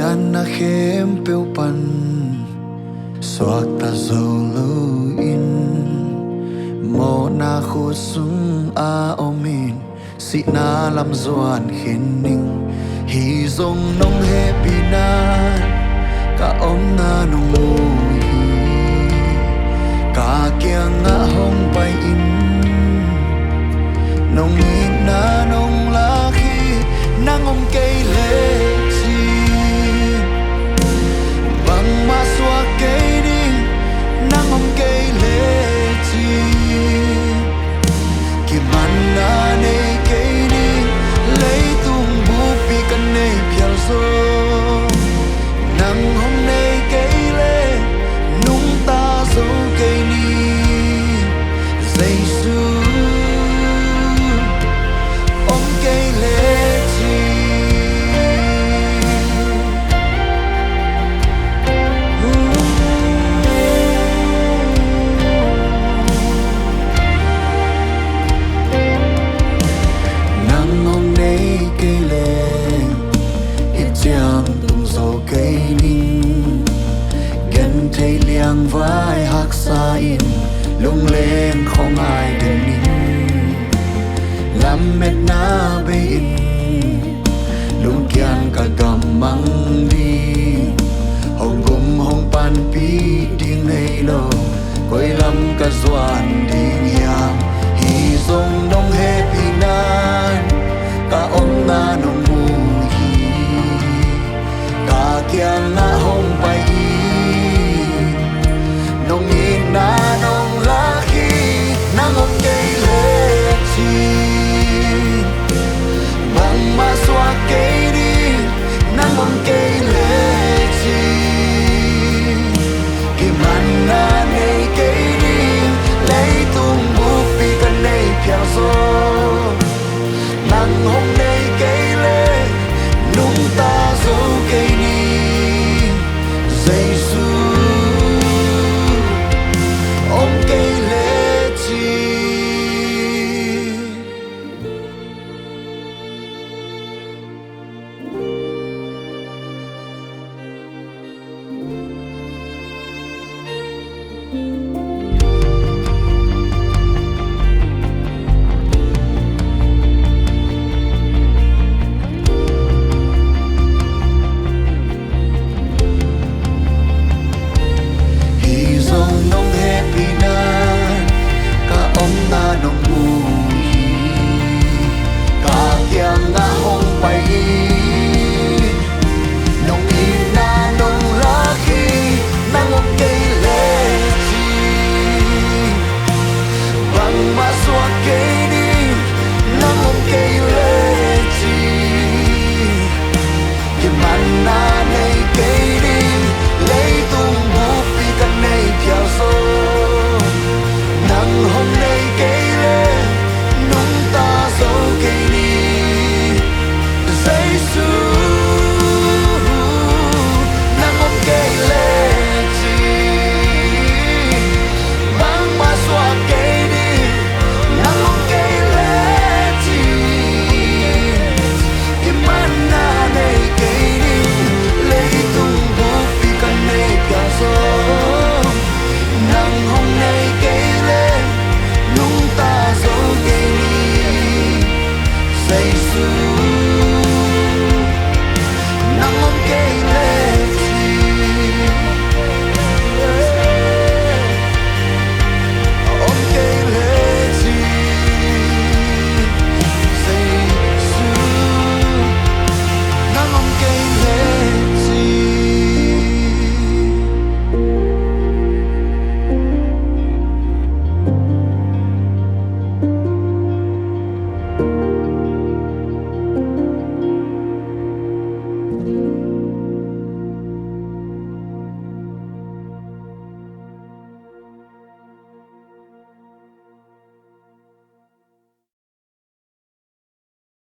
gian na khem peu pan swak ta zolo in mo na khu sung a omin si na lam zuan khin ning hi zong nong happy na ka om na nong mu hi ka kyang nga hong pai in nong in na nong la khi nang om cây lệ chi bằng ma xóa cây đi nang om cây lệ chi ki man na ne cây đi lấy tung bu pi kan ne pial zo nang om ne cây lệ nung ta zo cây ni Giêsu om cây lệ vai hak sa in lung lên không ai đừng nín làm mệt na bê in lung kian cả gầm măng đi hồng gum hồng pan pi điên hay lo quay lâm cả doan điên yang hi zong đông happy nan cả om na nong mu hi cả kian na hồng bay nong in na nong la khi nang om cây lệ chi bằng ma xóa cây đi nang om cây lệ chi ki man na nei cây đi lấy tung bu pi kan nei piao zo nang om nei cây lệ nung ta zo cây ni Giêsu om cây lệ chi hi zong nong happy na ka om na nong mu hi ka kyang nga hong pai nong in na nong la khi nang om cây lệ chi bằng ma xóa cây đi nang om cây lệ chi ki man na nei cây đi lấy tung bu pi kan nei piao zo nang hôm nay cây lệ nung ta zo cây đi Giêsu nang om cây lệ chi bằng ma xóa cây đi nang om cây lệ chi ki man na nei cây đi lấy tung bu pi kan nei piao zo nang hôm nay cây lệ nung ta zo cây ni Giêsu nang om cây lệ chi om cây lệ chi Giêsu nang om cây lệ chi thank you